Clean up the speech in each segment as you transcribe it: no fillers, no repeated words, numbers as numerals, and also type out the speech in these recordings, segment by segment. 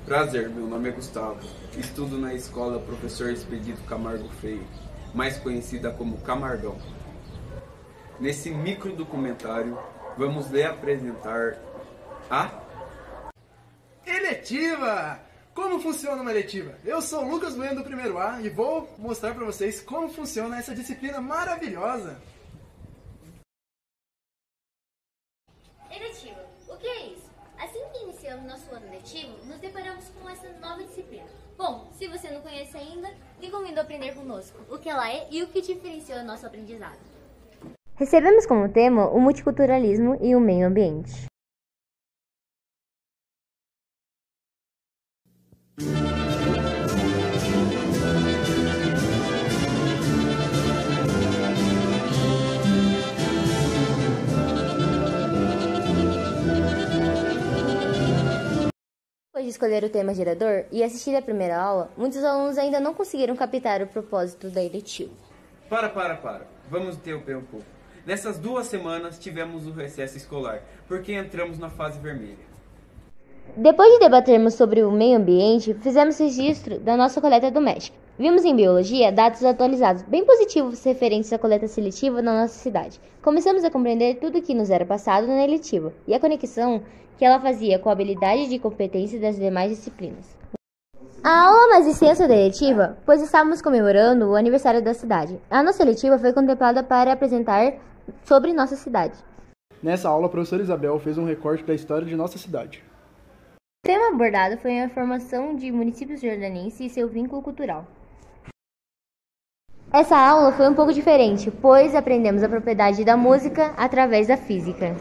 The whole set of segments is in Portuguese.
Prazer, meu nome é Gustavo. Estudo na escola Professor Expedito Camargo Freire, mais conhecida como Camargão. Nesse micro documentário, vamos lhe apresentar a eletiva! Como funciona uma eletiva? Eu sou o Lucas Bueno do primeiro A e vou mostrar para vocês como funciona essa disciplina maravilhosa. Eletiva, o que é isso? Assim que iniciamos nosso ano letivo, nos deparamos com essa nova disciplina. Bom, se você não conhece ainda, lhe convido a aprender conosco o que ela é e o que diferencia o nosso aprendizado. Recebemos como tema o multiculturalismo e o meio ambiente. Depois de escolher o tema gerador e assistir a primeira aula, muitos alunos ainda não conseguiram captar o propósito da eletiva. Para. Vamos interromper um pouco. Nessas 2 semanas tivemos o recesso escolar, porque entramos na fase vermelha. Depois de debatermos sobre o meio ambiente, fizemos registro da nossa coleta doméstica. Vimos em biologia dados atualizados, bem positivos referentes à coleta seletiva na nossa cidade. Começamos a compreender tudo o que nos era passado na eletiva e a conexão que ela fazia com a habilidade de competência das demais disciplinas. A aula mais extensa da eletiva, pois estávamos comemorando o aniversário da cidade. A nossa eletiva foi contemplada para apresentar sobre nossa cidade. Nessa aula, a professora Isabel fez um recorte da história de nossa cidade. O tema abordado foi a formação de municípios jordanenses e seu vínculo cultural. Essa aula foi um pouco diferente, pois aprendemos a propriedade da música através da física.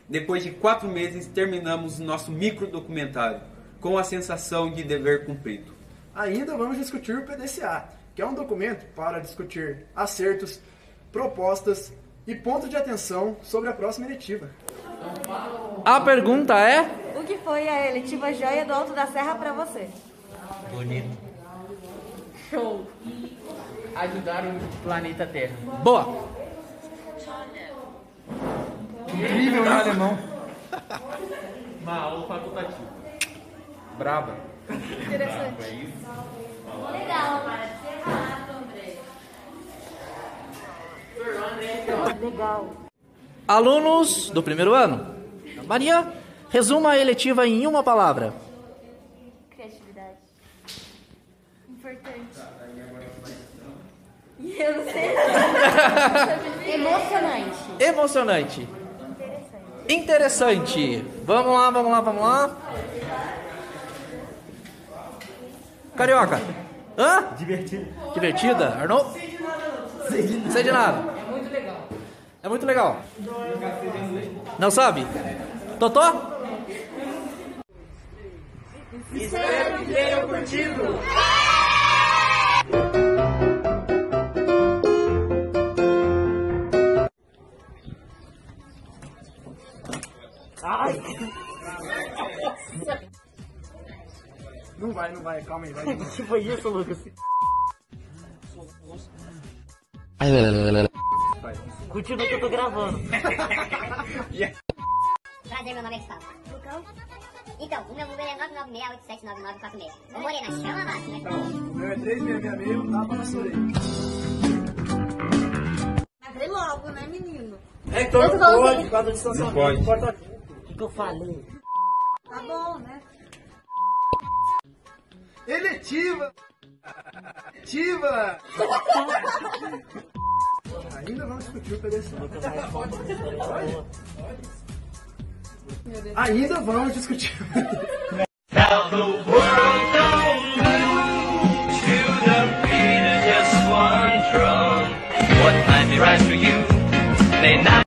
Depois de 4 meses, terminamos o nosso micro documentário, com a sensação de dever cumprido. Ainda vamos discutir o PDCA, que é um documento para discutir acertos, propostas e pontos de atenção sobre a próxima eletiva. A pergunta é... O que foi a eletiva joia do Alto da Serra para você? Bonito. Show. Ajudar o planeta Terra. Boa! Incrível, né, alemão? Uma aula facultativa. Braba. Interessante. Legal. Legal. Alunos do primeiro ano. Maria, resuma a eletiva em uma palavra. Criatividade. Importante. E eu não sei. Emocionante. Emocionante. Interessante. Vamos lá. Carioca. Hã? Divertida. Arnold? Sei de nada. É muito legal. Não sabe? Totó? Espero que tenham curtido! Ai! Não vai, calma aí, vai. Que foi isso, Lucas? Continua que eu tô gravando. Prazer, meu nome é Gustavo. Então, o meu número é 996879946. Ô, Morena, chama a máquina. O meu é 3666, tapa na sua orelha. Abre logo, né, menino? Então não pode, por causa do distanciamento. Não pode. O que eu falei? Tá bom, né? Eletiva! Ainda vamos discutir o PDCA. Ainda vamos discutir. Now the world don't move to the beat of just one drum. What might be right for you may not.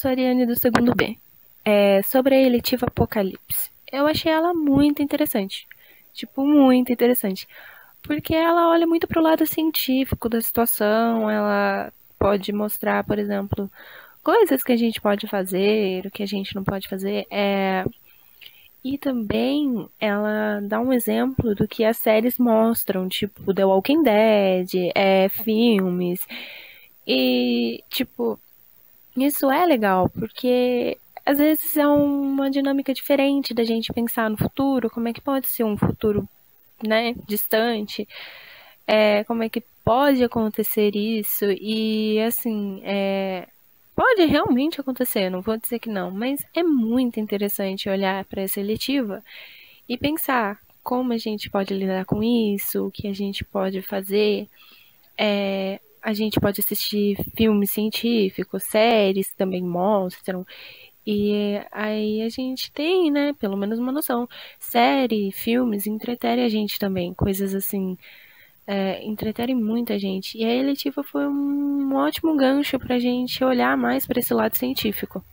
sou a Ariane do segundo B. Sobre a eletiva Apocalipse. Eu achei ela muito interessante. Tipo, muito interessante. Porque ela olha muito pro lado científico da situação, ela pode mostrar, por exemplo, coisas que a gente pode fazer, o que a gente não pode fazer. E também ela dá um exemplo do que as séries mostram, tipo The Walking Dead, filmes. E, tipo, isso é legal, porque às vezes é uma dinâmica diferente da gente pensar no futuro, como é que pode ser um futuro, né, distante, como é que pode acontecer isso, e assim, pode realmente acontecer, não vou dizer que não, mas é muito interessante olhar para essa eletiva e pensar como a gente pode lidar com isso, o que a gente pode fazer. A gente pode assistir filmes científicos, séries também mostram, e aí a gente tem, né, pelo menos uma noção. Série, filmes, entretere a gente também, coisas assim, entreterem muita gente. E a eletiva foi um ótimo gancho pra gente olhar mais para esse lado científico.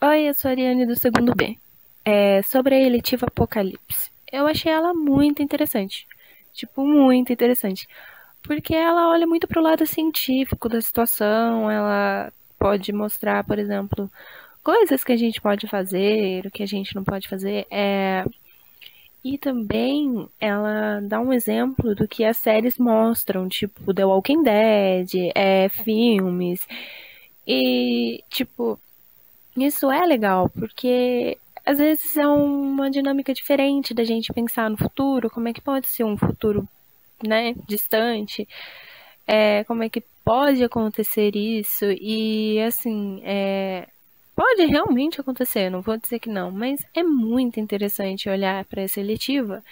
Oi, eu sou a Ariane do segundo B. Sobre a eletiva Apocalipse. Eu achei ela muito interessante. Tipo, muito interessante. Porque ela olha muito pro lado científico da situação, ela pode mostrar, por exemplo, coisas que a gente pode fazer, o que a gente não pode fazer. E também ela dá um exemplo do que as séries mostram, tipo The Walking Dead, filmes. E, tipo, isso é legal, porque às vezes é uma dinâmica diferente da gente pensar no futuro, como é que pode ser um futuro, né, distante, como é que pode acontecer isso, e assim, pode realmente acontecer, não vou dizer que não, mas é muito interessante olhar para essa eletiva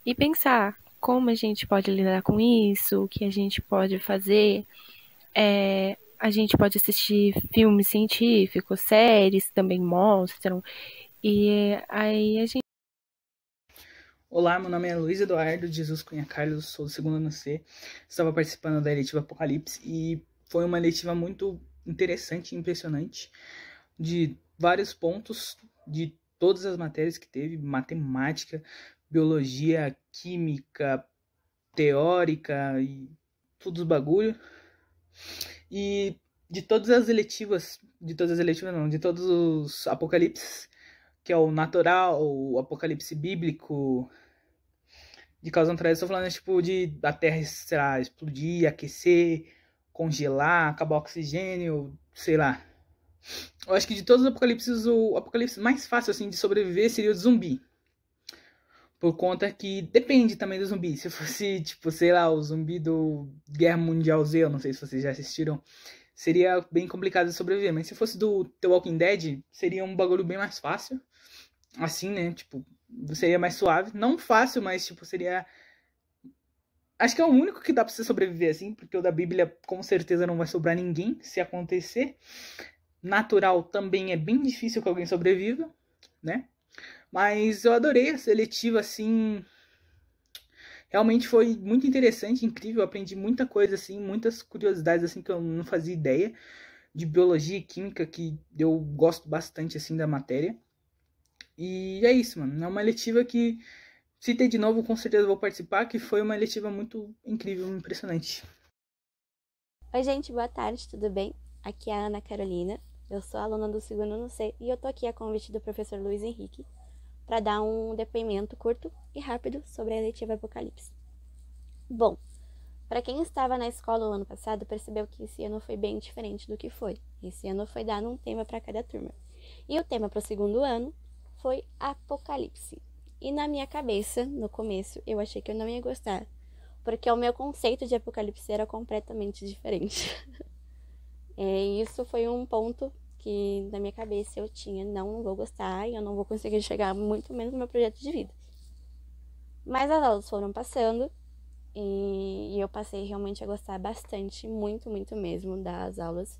e pensar como a gente pode lidar com isso, o que a gente pode fazer. A gente pode assistir filmes científicos, séries também mostram, e aí a gente... Olá, meu nome é Luiz Eduardo de Jesus Cunha Carlos, sou do segundo ano C. Estava participando da eletiva Apocalipse e foi uma eletiva muito interessante e impressionante, de vários pontos, de todas as matérias que teve, matemática, biologia, química, teórica e tudo os bagulho. E de todas as eletivas não, de todos os apocalipses, que é o natural, o apocalipse bíblico, de causas naturais, eu tô falando, tipo, de a Terra, sei lá, explodir, aquecer, congelar, acabar o oxigênio, sei lá. Eu acho que de todos os apocalipses, o apocalipse mais fácil, assim, de sobreviver seria o de zumbi. Por conta que depende também do zumbi. Se fosse, tipo, sei lá, o zumbi do Guerra Mundial Z, eu não sei se vocês já assistiram, seria bem complicado de sobreviver. Mas se fosse do The Walking Dead, seria um bagulho bem mais fácil. Assim, né? Tipo, seria mais suave. Não fácil, mas, tipo, seria... Acho que é o único que dá pra você sobreviver, assim, porque o da Bíblia, com certeza, não vai sobrar ninguém se acontecer. Natural também é bem difícil que alguém sobreviva, né? Mas eu adorei a seletiva, assim... Realmente foi muito interessante, incrível. Eu aprendi muita coisa, assim, muitas curiosidades, assim, que eu não fazia ideia. De biologia e química, que eu gosto bastante, assim, da matéria. E é isso, mano. É uma eletiva que, se ter de novo, com certeza vou participar, que foi uma eletiva muito incrível, impressionante. Oi, gente, boa tarde, tudo bem? Aqui é a Ana Carolina, eu sou aluna do segundo ano C e eu tô aqui a convite do professor Luiz Henrique para dar um depoimento curto e rápido sobre a eletiva Apocalipse. Bom, para quem estava na escola o ano passado, percebeu que esse ano foi bem diferente do que foi. Esse ano foi dado um tema para cada turma. E o tema para o segundo ano foi Apocalipse. E na minha cabeça, no começo, eu achei que eu não ia gostar, porque o meu conceito de Apocalipse era completamente diferente. Isso foi um ponto que na minha cabeça eu tinha, não vou gostar e eu não vou conseguir chegar muito menos no meu projeto de vida. Mas as aulas foram passando e eu passei realmente a gostar bastante, muito, muito mesmo das aulas.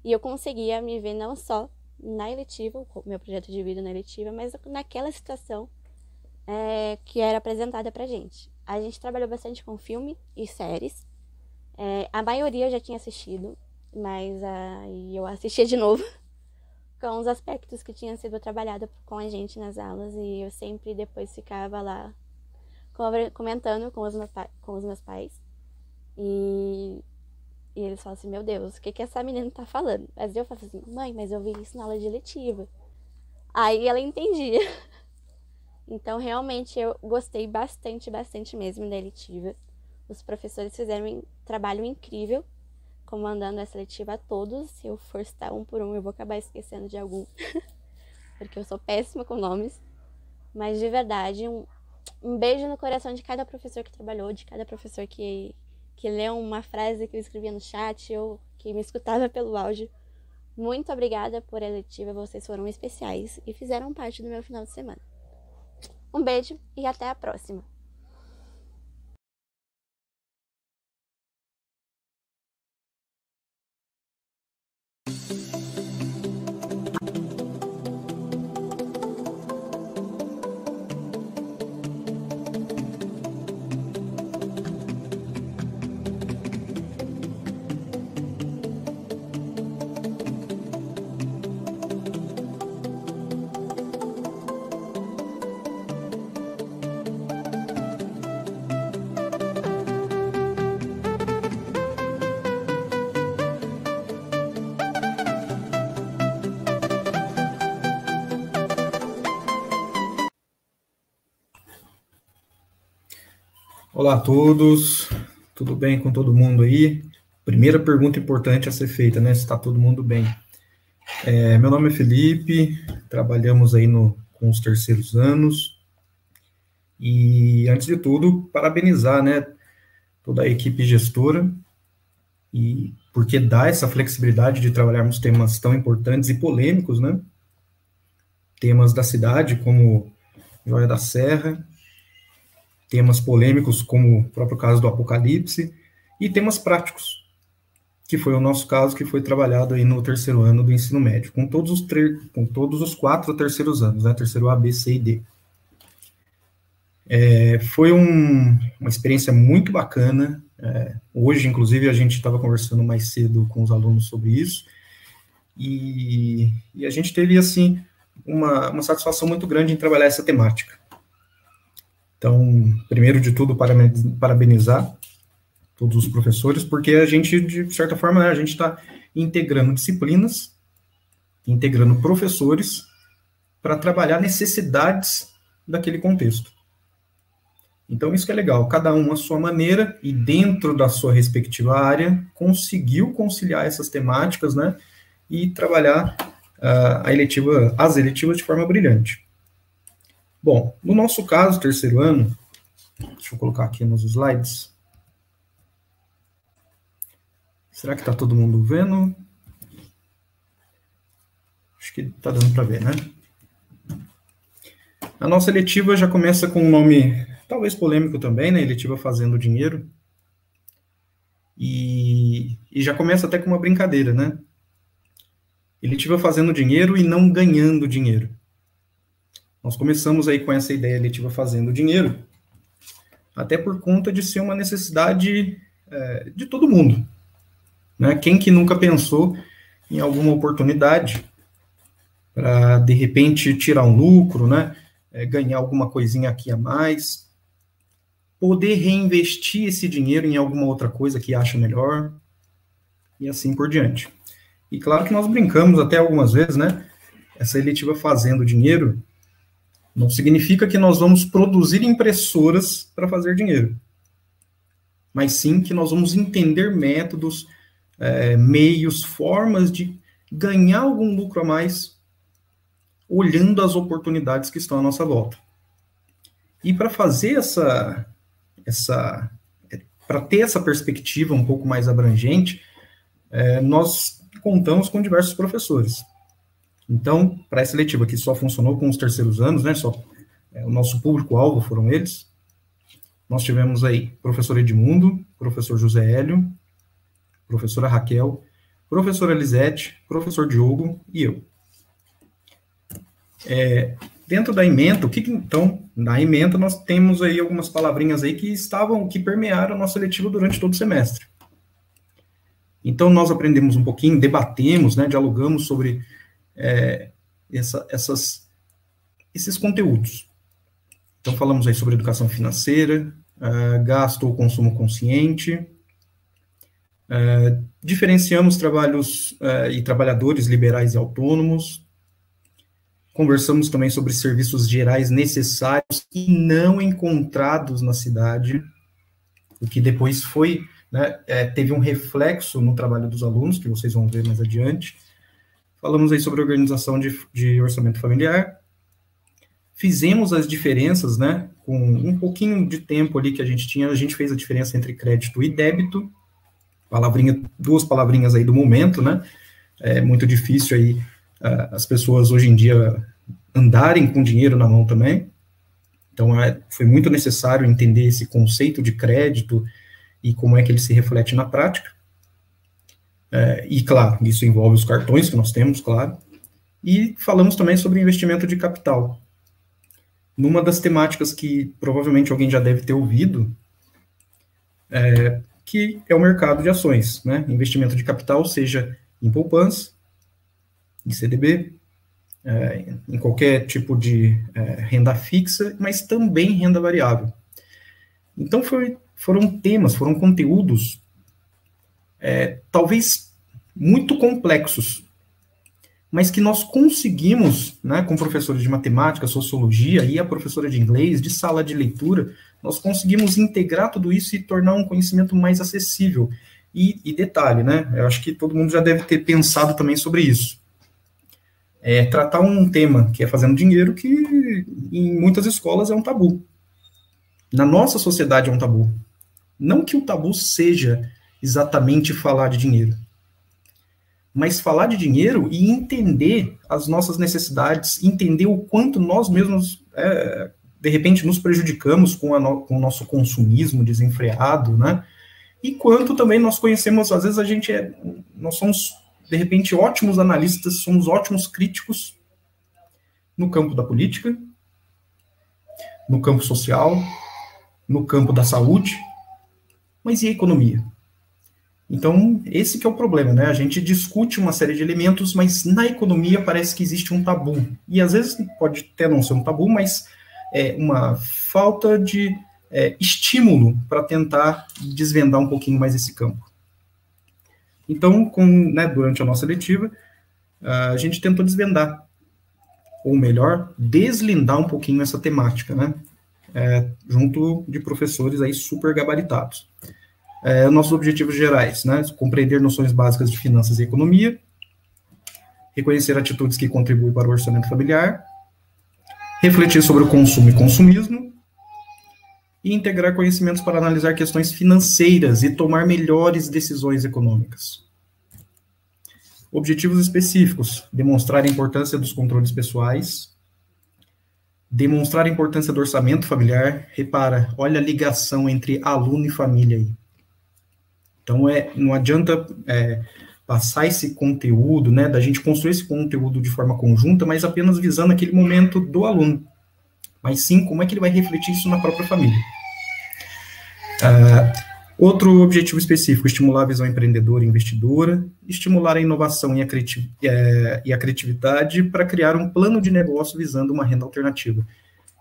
E eu conseguia me ver não só na eletiva, o meu projeto de vida na eletiva, mas naquela situação que era apresentada pra gente. A gente trabalhou bastante com filme e séries. A maioria eu já tinha assistido, mas aí eu assistia de novo com os aspectos que tinham sido trabalhados com a gente nas aulas, e eu sempre depois ficava lá comentando com os meus pais, e eles falam assim, meu Deus, o que essa menina tá falando? Mas eu falo assim, mãe, mas eu vi isso na aula de letiva. Aí ela entendia. Então, realmente, eu gostei bastante mesmo da letiva. Os professores fizeram um trabalho incrível, comandando essa letiva a todos. Se eu for citar um por um, eu vou acabar esquecendo de algum, porque eu sou péssima com nomes. Mas, de verdade, um beijo no coração de cada professor que trabalhou, de cada professor que leu uma frase que eu escrevia no chat ou que me escutava pelo áudio. Muito obrigada por a letiva, vocês foram especiais e fizeram parte do meu final de semana. Um beijo e até a próxima! Olá a todos, tudo bem com todo mundo aí? Primeira pergunta importante a ser feita, né? Se está todo mundo bem. Meu nome é Felipe, trabalhamos aí com os terceiros anos, e antes de tudo, parabenizar, né, toda a equipe gestora, e porque dá essa flexibilidade de trabalharmos temas tão importantes e polêmicos, né? Temas da cidade, como Joia da Serra, temas polêmicos, como o próprio caso do Apocalipse, e temas práticos, que foi o nosso caso, que foi trabalhado aí no terceiro ano do ensino médio, com todos os 4 terceiros anos, né, terceiro A, B, C e D. Foi uma experiência muito bacana. Hoje, inclusive, a gente estava conversando mais cedo com os alunos sobre isso, e a gente teve, assim, uma satisfação muito grande em trabalhar essa temática. Então, primeiro de tudo, parabenizar todos os professores, porque a gente, de certa forma, né, a gente está integrando disciplinas, integrando professores, para trabalhar necessidades daquele contexto. Então, isso que é legal, cada um à sua maneira, e dentro da sua respectiva área, conseguiu conciliar essas temáticas, né, e trabalhar as eletivas de forma brilhante. Bom, no nosso caso, terceiro ano, deixa eu colocar aqui nos slides. Será que está todo mundo vendo? Acho que está dando para ver, né? A nossa eletiva já começa com um nome, talvez polêmico também, né? Eletiva Fazendo Dinheiro. E já começa até com uma brincadeira, né? Eletiva Fazendo Dinheiro e não ganhando dinheiro. Nós começamos aí com essa ideia eletiva Fazendo Dinheiro, até por conta de ser uma necessidade de todo mundo, né? Quem que nunca pensou em alguma oportunidade para, de repente, tirar um lucro, né? Ganhar alguma coisinha aqui a mais, poder reinvestir esse dinheiro em alguma outra coisa que acha melhor, e assim por diante. E claro que nós brincamos até algumas vezes, né? Essa eletiva Fazendo Dinheiro não significa que nós vamos produzir impressoras para fazer dinheiro, mas sim que nós vamos entender métodos, meios, formas de ganhar algum lucro a mais, olhando as oportunidades que estão à nossa volta. E para fazer para ter essa perspectiva um pouco mais abrangente, nós contamos com diversos professores. Então, para essa letiva que só funcionou com os terceiros anos, né, o nosso público-alvo foram eles, nós tivemos aí professor Edmundo, professor José Hélio, professora Raquel, professora Lisete, professor Diogo e eu. Dentro da ementa, então, na ementa nós temos aí algumas palavrinhas aí que permearam a nossa letiva durante todo o semestre. Então, nós aprendemos um pouquinho, debatemos, né, dialogamos sobre esses conteúdos. Então, falamos aí sobre educação financeira, gasto ou consumo consciente, diferenciamos trabalhos e trabalhadores liberais e autônomos, conversamos também sobre serviços gerais necessários e não encontrados na cidade, o que depois foi, né, teve um reflexo no trabalho dos alunos, que vocês vão ver mais adiante. Falamos aí sobre organização de orçamento familiar, fizemos as diferenças, né, com um pouquinho de tempo ali que a gente fez a diferença entre crédito e débito, duas palavrinhas aí do momento, né, é muito difícil aí as pessoas hoje em dia andarem com dinheiro na mão também, então foi muito necessário entender esse conceito de crédito e como é que ele se reflete na prática, e claro, isso envolve os cartões que nós temos, claro, e falamos também sobre investimento de capital. Numa das temáticas que provavelmente alguém já deve ter ouvido, que é o mercado de ações, né? Investimento de capital, seja em poupança, em CDB, em qualquer tipo de renda fixa, mas também renda variável. Então, foram conteúdos talvez muito complexos, mas que nós conseguimos, né, com professores de matemática, sociologia e a professora de inglês, de sala de leitura, nós conseguimos integrar tudo isso e tornar um conhecimento mais acessível. E detalhe, né, eu acho que todo mundo já deve ter pensado também sobre isso. Tratar um tema que é fazendo dinheiro, que em muitas escolas é um tabu. Na nossa sociedade é um tabu. Não que o tabu seja exatamente falar de dinheiro, mas falar de dinheiro e entender as nossas necessidades, entender o quanto nós mesmos, de repente, nos prejudicamos com o nosso consumismo desenfreado, né? E quanto também nós conhecemos, às vezes nós somos, de repente, ótimos analistas, somos ótimos críticos no campo da política, no campo social, no campo da saúde, mas e a economia? Então, esse que é o problema, né? A gente discute uma série de elementos, mas na economia parece que existe um tabu. E às vezes pode até não ser um tabu, mas é uma falta de estímulo para tentar desvendar um pouquinho mais esse campo. Então, durante a nossa letiva, a gente tentou desvendar, ou melhor, deslindar um pouquinho essa temática, né? Junto de professores aí super gabaritados. Nossos objetivos gerais, né? Compreender noções básicas de finanças e economia, reconhecer atitudes que contribuem para o orçamento familiar, refletir sobre o consumo e consumismo, e integrar conhecimentos para analisar questões financeiras e tomar melhores decisões econômicas. Objetivos específicos: demonstrar a importância dos controles pessoais, demonstrar a importância do orçamento familiar. Repara, olha a ligação entre aluno e família aí. Então, não adianta passar esse conteúdo, né, da gente construir esse conteúdo de forma conjunta, mas apenas visando aquele momento do aluno, mas sim como é que ele vai refletir isso na própria família. Outro objetivo específico: estimular a visão empreendedora e investidora, estimular a inovação e a criatividade para criar um plano de negócio visando uma renda alternativa.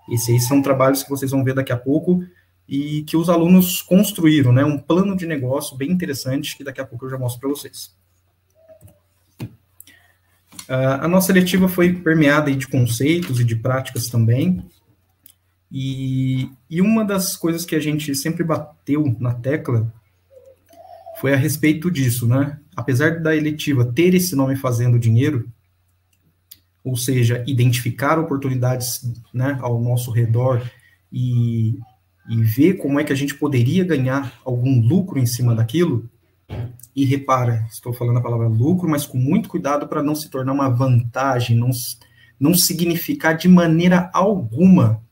Esses aí são trabalhos que vocês vão ver daqui a pouco, e que os alunos construíram, né, um plano de negócio bem interessante, que daqui a pouco eu já mostro para vocês. A nossa letiva foi permeada aí de conceitos e de práticas também, e uma das coisas que a gente sempre bateu na tecla foi a respeito disso, né? Apesar da eletiva ter esse nome Fazendo Dinheiro, ou seja, identificar oportunidades, né, ao nosso redor e ver como é que a gente poderia ganhar algum lucro em cima daquilo, e repara, estou falando a palavra lucro, mas com muito cuidado para não se tornar uma vantagem, não significar de maneira alguma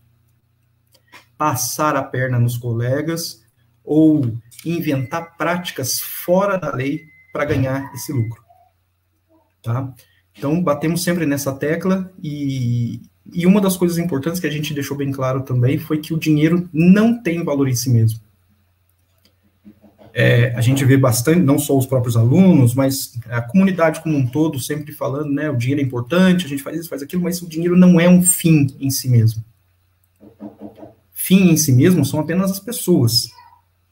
passar a perna nos colegas ou inventar práticas fora da lei para ganhar esse lucro, tá? Então, batemos sempre nessa tecla, e uma das coisas importantes que a gente deixou bem claro também foi que o dinheiro não tem valor em si mesmo. A gente vê bastante, não só os próprios alunos, mas a comunidade como um todo sempre falando, né, o dinheiro é importante, a gente faz isso, faz aquilo, mas o dinheiro não é um fim em si mesmo. Fim em si mesmo são apenas as pessoas,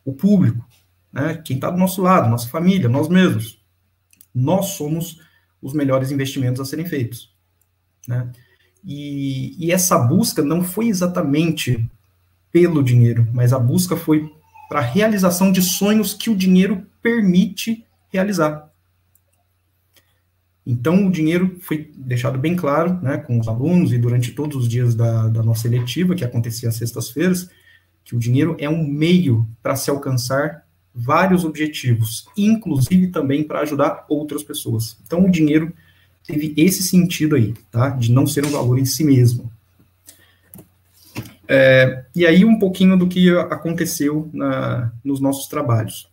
o público, né, quem está do nosso lado, nossa família, nós mesmos. Nós somos os melhores investimentos a serem feitos, né? E essa busca não foi exatamente pelo dinheiro, mas a busca foi para a realização de sonhos que o dinheiro permite realizar. Então, o dinheiro foi deixado bem claro, né, com os alunos e durante todos os dias da nossa eletiva, que acontecia às sextas-feiras, que o dinheiro é um meio para se alcançar vários objetivos, inclusive também para ajudar outras pessoas. Então, o dinheiro teve esse sentido aí, tá, de não ser um valor em si mesmo. E aí um pouquinho do que aconteceu nos nossos trabalhos.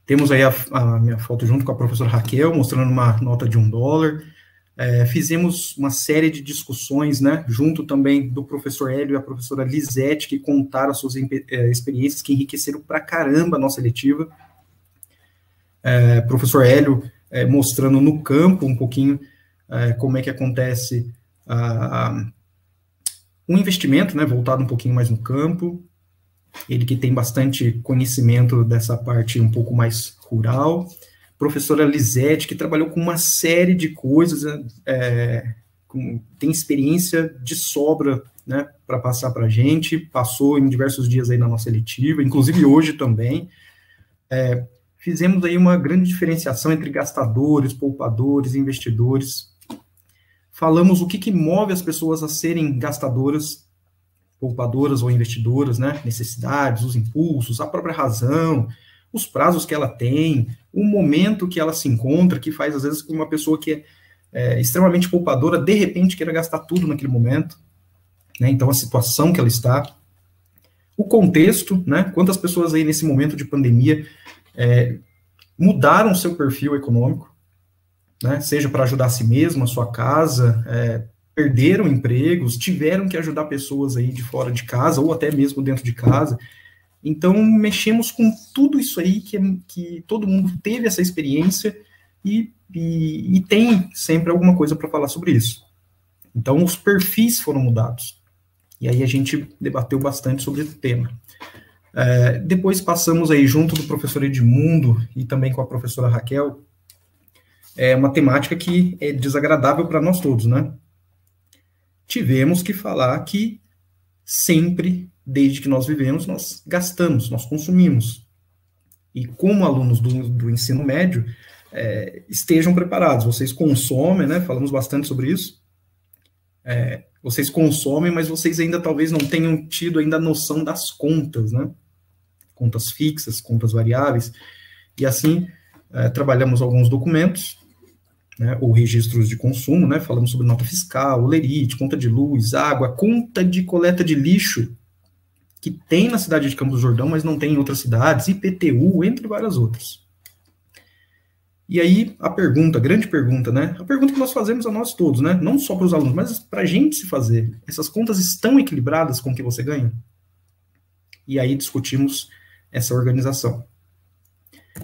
Temos aí a minha foto junto com a professora Raquel, mostrando uma nota de $1. Fizemos uma série de discussões, né, junto também do professor Hélio e a professora Lisete, que contaram as suas experiências, que enriqueceram pra caramba a nossa eletiva. Professor Hélio mostrando no campo um pouquinho como é que acontece um investimento, né, voltado um pouquinho mais no campo, ele que tem bastante conhecimento dessa parte um pouco mais rural. Professora Lisete, que trabalhou com uma série de coisas, tem experiência de sobra, né, para passar para a gente, passou em diversos dias aí na nossa eletiva, inclusive hoje também. Fizemos aí uma grande diferenciação entre gastadores, poupadores, investidores. Falamos o que move as pessoas a serem gastadoras, poupadoras ou investidoras, né? Necessidades, os impulsos, a própria razão, os prazos que ela tem, o momento que ela se encontra, que faz, às vezes, que uma pessoa que é extremamente poupadora, de repente, queira gastar tudo naquele momento, né? Então, a situação que ela está, o contexto, né? Quantas pessoas aí, nesse momento de pandemia, mudaram seu perfil econômico, né, seja para ajudar a si mesmo, a sua casa, perderam empregos, tiveram que ajudar pessoas aí de fora de casa, ou até mesmo dentro de casa. Então, mexemos com tudo isso aí, que todo mundo teve essa experiência, e tem sempre alguma coisa para falar sobre isso. Então, os perfis foram mudados. E aí a gente debateu bastante sobre o tema. Depois passamos aí, junto do professor Edmundo, e também com a professora Raquel, uma temática que é desagradável para nós todos, né? Tivemos que falar que sempre, desde que nós vivemos, nós gastamos, nós consumimos. E como alunos do ensino médio, estejam preparados. Vocês consomem, né? Falamos bastante sobre isso. Vocês consomem, mas vocês ainda talvez não tenham tido ainda a noção das contas, né? Contas fixas, contas variáveis. E assim, trabalhamos alguns documentos, né, ou registros de consumo, né, falamos sobre nota fiscal, olerite, conta de luz, água, conta de coleta de lixo, que tem na cidade de Campos do Jordão, mas não tem em outras cidades, IPTU, entre várias outras. E aí, a grande pergunta, né, a pergunta que nós fazemos a nós todos, né, não só para os alunos, mas para a gente se fazer, essas contas estão equilibradas com o que você ganha? E aí discutimos essa organização.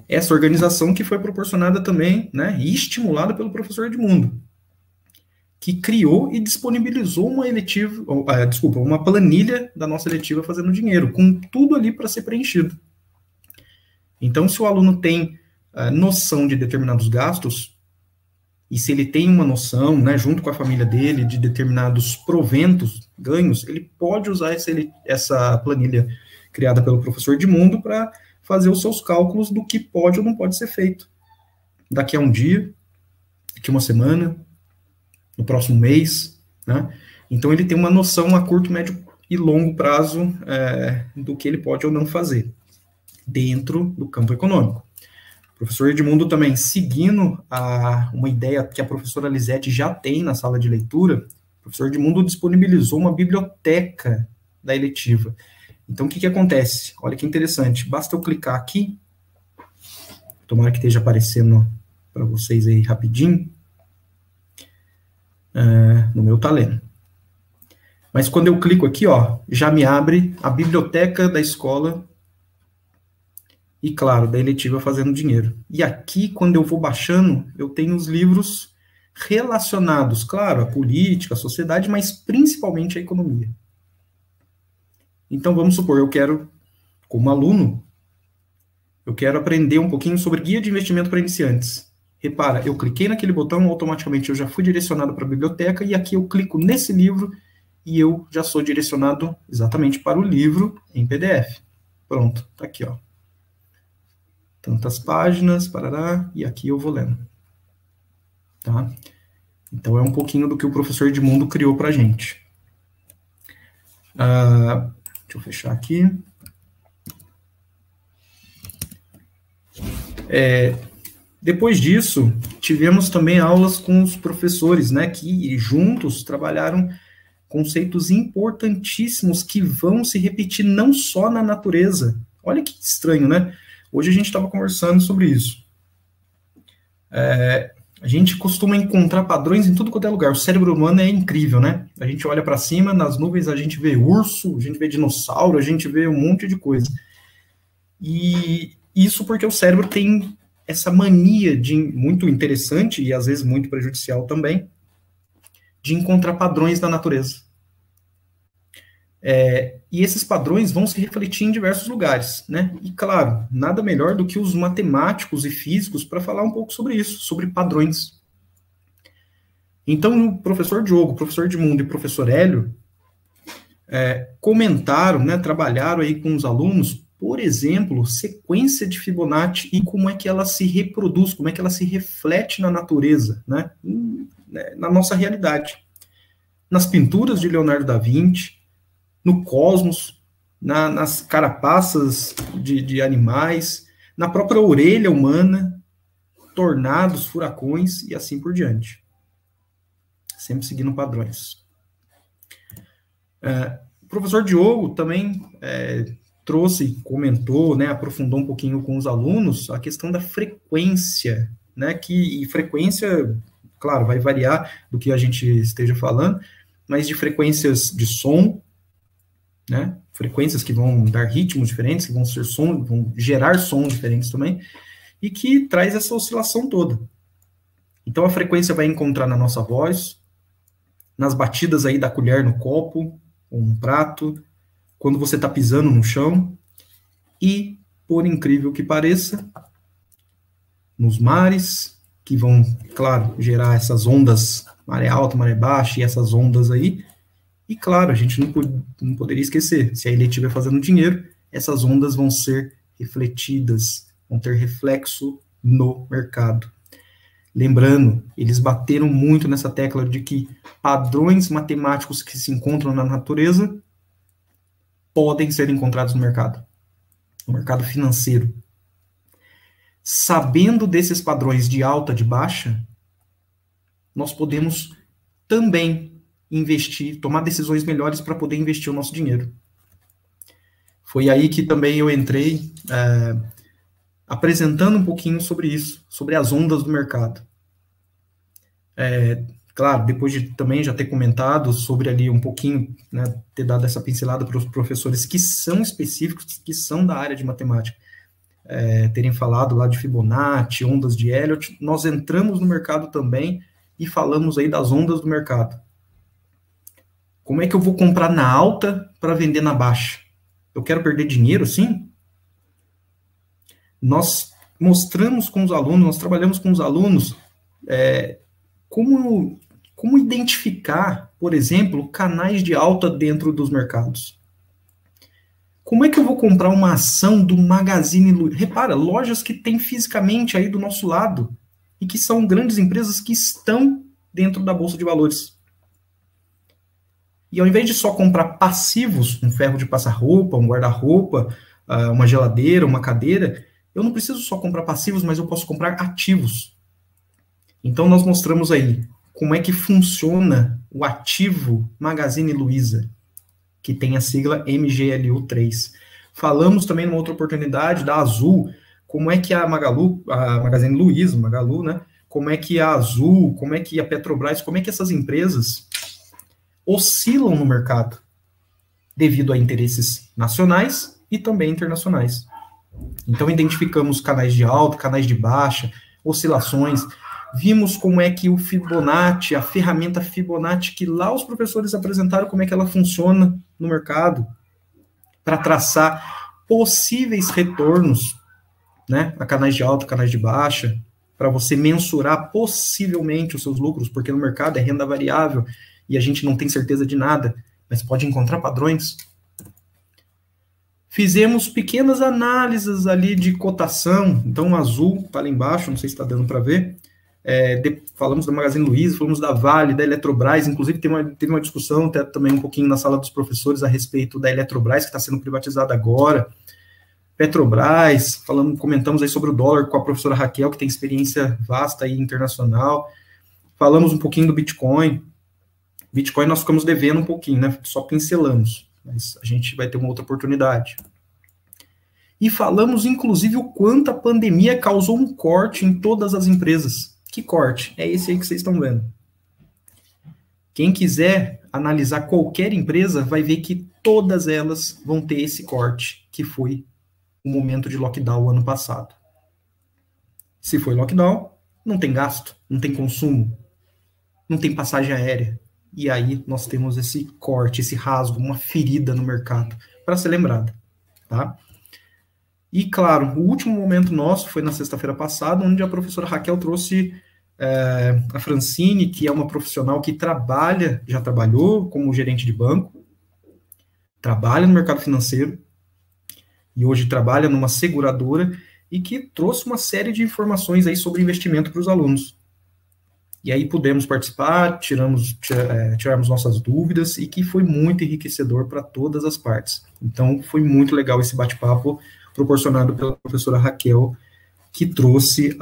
Essa organização que foi proporcionada também, né, e estimulada pelo professor Edmundo, que criou e disponibilizou uma planilha da nossa eletiva Fazendo Dinheiro, com tudo ali para ser preenchido. Então, se o aluno tem noção de determinados gastos, e se ele tem uma noção, né, junto com a família dele, de determinados proventos, ganhos, ele pode usar essa planilha criada pelo professor Edmundo para fazer os seus cálculos do que pode ou não pode ser feito. Daqui a um dia, daqui a uma semana, no próximo mês, né? Então ele tem uma noção a curto, médio e longo prazo do que ele pode ou não fazer, dentro do campo econômico. O professor Edmundo também, seguindo uma ideia que a professora Lisete já tem na sala de leitura, o professor Edmundo disponibilizou uma biblioteca da eletiva. Então, o que acontece? Olha que interessante. Basta eu clicar aqui. Tomara que esteja aparecendo para vocês aí rapidinho. No meu tá lendo. Mas quando eu clico aqui, ó, já me abre a biblioteca da escola e, claro, da eletiva Fazendo Dinheiro. E aqui, quando eu vou baixando, eu tenho os livros relacionados, claro, à política, à sociedade, mas principalmente à economia. Então, vamos supor, eu quero, como aluno, eu quero aprender um pouquinho sobre guia de investimento para iniciantes. Repara, eu cliquei naquele botão, automaticamente eu já fui direcionado para a biblioteca, e aqui eu clico nesse livro, e eu já sou direcionado exatamente para o livro em PDF. Pronto, tá aqui, ó. Tantas páginas, parará, e aqui eu vou lendo. Tá? Então, é um pouquinho do que o professor Edmundo criou para a gente. Deixa eu fechar aqui. Depois disso, tivemos também aulas com os professores, né, que juntos trabalharam conceitos importantíssimos que vão se repetir não só na natureza. Olha que estranho, né? Hoje a gente estava conversando sobre isso. A gente costuma encontrar padrões em tudo quanto é lugar. O cérebro humano é incrível, né? A gente olha para cima, nas nuvens a gente vê urso, a gente vê dinossauro, a gente vê um monte de coisa. E isso porque o cérebro tem essa mania muito interessante e às vezes muito prejudicial também, de encontrar padrões na natureza. E esses padrões vão se refletir em diversos lugares, né? E, claro, nada melhor do que os matemáticos e físicos para falar um pouco sobre isso, sobre padrões. Então, o professor Diogo, o professor Edmundo e o professor Hélio comentaram, né, trabalharam aí com os alunos, por exemplo, sequência de Fibonacci e como é que ela se reproduz, como é que ela se reflete na natureza, né? Na nossa realidade. Nas pinturas de Leonardo da Vinci, no cosmos, nas carapaças de animais, na própria orelha humana, tornados, furacões e assim por diante. Sempre seguindo padrões. O professor Diogo também trouxe, comentou, né, aprofundou um pouquinho com os alunos a questão da frequência, né, e frequência, claro, vai variar do que a gente esteja falando, mas de frequências de som, né, frequências que vão dar ritmos diferentes, que vão gerar sons diferentes também, e que traz essa oscilação toda. Então, a frequência vai encontrar na nossa voz, nas batidas aí da colher no copo, ou um prato, quando você está pisando no chão, e, por incrível que pareça, nos mares, que vão, claro, gerar essas ondas, maré alta, maré baixa, e essas ondas aí, e, claro, a gente não poderia esquecer, se a eletiva é Fazendo Dinheiro, essas ondas vão ser refletidas, vão ter reflexo no mercado. Lembrando, eles bateram muito nessa tecla de que padrões matemáticos que se encontram na natureza podem ser encontrados no mercado financeiro. Sabendo desses padrões de alta, de baixa, nós podemos também investir, tomar decisões melhores para poder investir o nosso dinheiro. Foi aí que também eu entrei apresentando um pouquinho sobre isso, sobre as ondas do mercado. Claro, depois de também já ter comentado sobre ali um pouquinho, né, ter dado essa pincelada para os professores que são específicos, que são da área de matemática, terem falado lá de Fibonacci, ondas de Elliott, nós entramos no mercado também e falamos aí das ondas do mercado. Como é que eu vou comprar na alta para vender na baixa? Eu quero perder dinheiro, sim? Nós mostramos com os alunos, nós trabalhamos com os alunos como identificar, por exemplo, canais de alta dentro dos mercados. Como é que eu vou comprar uma ação do Magazine Luiza? Repara, lojas que tem fisicamente aí do nosso lado e que são grandes empresas que estão dentro da Bolsa de Valores. E ao invés de só comprar passivos, um ferro de passar roupa, um guarda-roupa, uma geladeira, uma cadeira, eu não preciso só comprar passivos, mas eu posso comprar ativos. Então, nós mostramos aí como é que funciona o ativo Magazine Luiza, que tem a sigla MGLU3. Falamos também numa outra oportunidade da Azul, como é que a Magazine Luiza, Magalu, né? Como é que a Azul, como é que a Petrobras, como é que essas empresas oscilam no mercado devido a interesses nacionais e também internacionais. Então, identificamos canais de alta, canais de baixa, oscilações, vimos como é que o Fibonacci, a ferramenta Fibonacci, que lá os professores apresentaram como é que ela funciona no mercado, para traçar possíveis retornos, né, a canais de alta, canais de baixa, para você mensurar possivelmente os seus lucros, porque no mercado é renda variável e a gente não tem certeza de nada, mas pode encontrar padrões. Fizemos pequenas análises ali de cotação, então o azul está lá embaixo, não sei se está dando para ver. Falamos da Magazine Luiza, falamos da Vale, da Eletrobras, inclusive teve uma discussão até também um pouquinho na sala dos professores a respeito da Eletrobras, que está sendo privatizada agora. Petrobras, comentamos aí sobre o dólar com a professora Raquel, que tem experiência vasta aí internacional. Falamos um pouquinho do Bitcoin. Bitcoin nós ficamos devendo um pouquinho, né? Só pincelamos, mas a gente vai ter uma outra oportunidade. E falamos, inclusive, o quanto a pandemia causou um corte em todas as empresas. Que corte? É esse aí que vocês estão vendo. Quem quiser analisar qualquer empresa vai ver que todas elas vão ter esse corte, que foi o momento de lockdown ano passado. Se foi lockdown, não tem gasto, não tem consumo, não tem passagem aérea. E aí nós temos esse corte, esse rasgo, uma ferida no mercado, para ser lembrada, tá? E, claro, o último momento nosso foi na sexta-feira passada, onde a professora Raquel trouxe a Francine, que é uma profissional que já trabalhou como gerente de banco, trabalha no mercado financeiro, e hoje trabalha numa seguradora, e que trouxe uma série de informações aí sobre investimento para os alunos. E aí pudemos participar, tirarmos nossas dúvidas, e que foi muito enriquecedor para todas as partes. Então, foi muito legal esse bate-papo proporcionado pela professora Raquel, que trouxe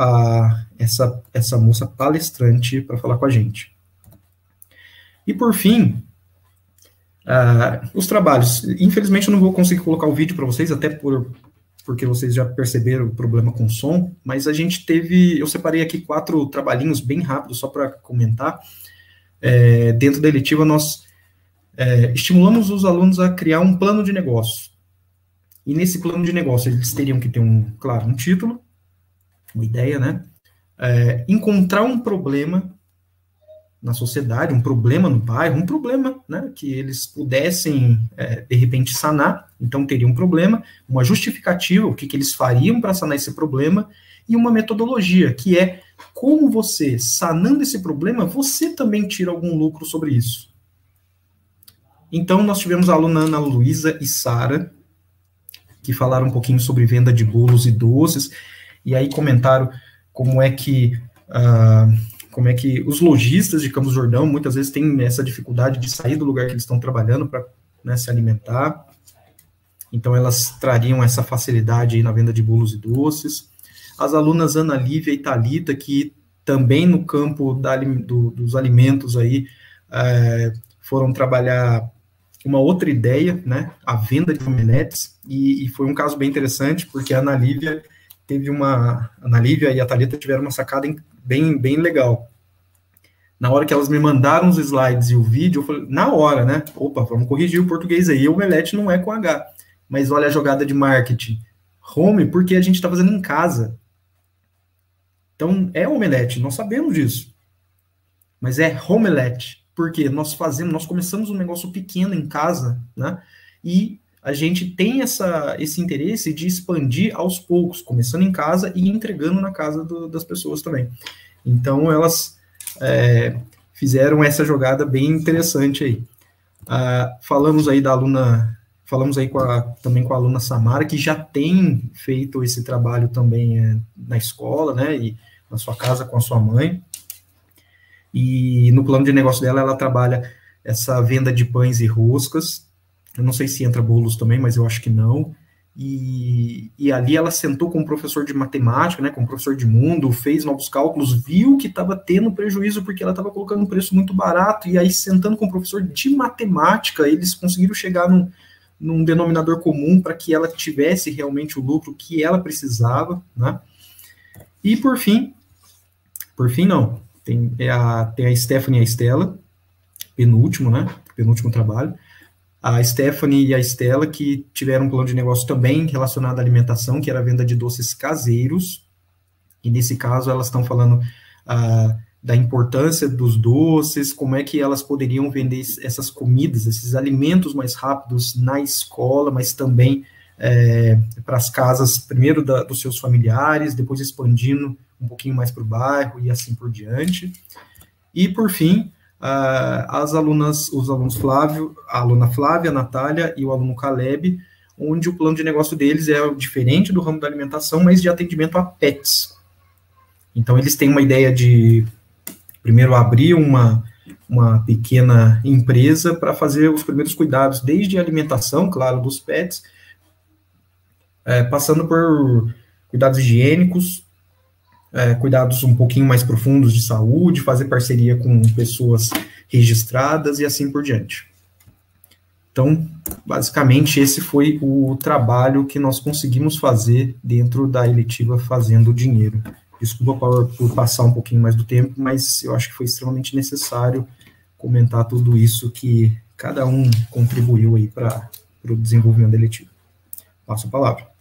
essa moça palestrante para falar com a gente. E, por fim, os trabalhos. Infelizmente, eu não vou conseguir colocar o vídeo para vocês, até porque vocês já perceberam o problema com o som, mas a gente eu separei aqui 4 trabalhinhos bem rápidos, só para comentar. Dentro da eletiva, nós estimulamos os alunos a criar um plano de negócio. E nesse plano de negócio, eles teriam que ter claro, um título, uma ideia, né? Encontrar um problema na sociedade, um problema no bairro, um problema, né, que eles pudessem, de repente, sanar. Então, teria um problema, uma justificativa, o que eles fariam para sanar esse problema, e uma metodologia, que é como você, sanando esse problema, você também tira algum lucro sobre isso. Então, nós tivemos a aluna Ana Luísa e Sara, que falaram um pouquinho sobre venda de bolos e doces, e aí comentaram como é que os lojistas de Campos do Jordão muitas vezes têm essa dificuldade de sair do lugar que eles estão trabalhando para, né, se alimentar. Então, elas trariam essa facilidade aí na venda de bolos e doces. As alunas Ana Lívia e Thalita, que também no campo dos alimentos aí, foram trabalhar uma outra ideia, né, a venda de omeletes, e foi um caso bem interessante, porque a Ana Lívia e a Thalita tiveram uma sacada bem, bem legal. Na hora que elas me mandaram os slides e o vídeo, eu falei, na hora, né, opa, vamos corrigir o português aí, omelete não é com H, mas olha a jogada de marketing, home, porque a gente está fazendo em casa. Então, é omelete, nós sabemos disso, mas é omelete, porque nós começamos um negócio pequeno em casa, né, e a gente tem esse interesse de expandir aos poucos, começando em casa e entregando na casa das pessoas também. Então, elas fizeram essa jogada bem interessante aí. Falamos aí também com a aluna Samara, que já tem feito esse trabalho também na escola, né, e na sua casa com a sua mãe. E no plano de negócio dela, ela trabalha essa venda de pães e roscas. Eu não sei se entra bolos também, mas eu acho que não. E ali ela sentou com o professor de matemática, né, com o professor de mundo, fez novos cálculos, viu que estava tendo prejuízo porque ela estava colocando um preço muito barato, e aí sentando com o professor de matemática, eles conseguiram chegar num denominador comum para que ela tivesse realmente o lucro que ela precisava, né? E por fim não, tem a Stephanie e a Estela, penúltimo trabalho. a Stephanie e a Estela, que tiveram um plano de negócio também relacionado à alimentação, que era a venda de doces caseiros, e nesse caso elas estão falando da importância dos doces, como é que elas poderiam vender essas comidas, esses alimentos mais rápidos na escola, mas também para as casas, primeiro dos seus familiares, depois expandindo um pouquinho mais para o bairro e assim por diante. E, por fim, os alunos Flávio, a aluna Flávia, a Natália e o aluno Caleb, onde o plano de negócio deles é diferente do ramo da alimentação, mas de atendimento a pets. Então, eles têm uma ideia de, primeiro, abrir uma pequena empresa para fazer os primeiros cuidados, desde a alimentação, claro, dos pets, passando por cuidados higiênicos, cuidados um pouquinho mais profundos de saúde, fazer parceria com pessoas registradas e assim por diante. Então, basicamente, esse foi o trabalho que nós conseguimos fazer dentro da eletiva Fazendo Dinheiro. Desculpa por passar um pouquinho mais do tempo, mas eu acho que foi extremamente necessário comentar tudo isso que cada um contribuiu aí para o desenvolvimento da eletiva. Passo a palavra.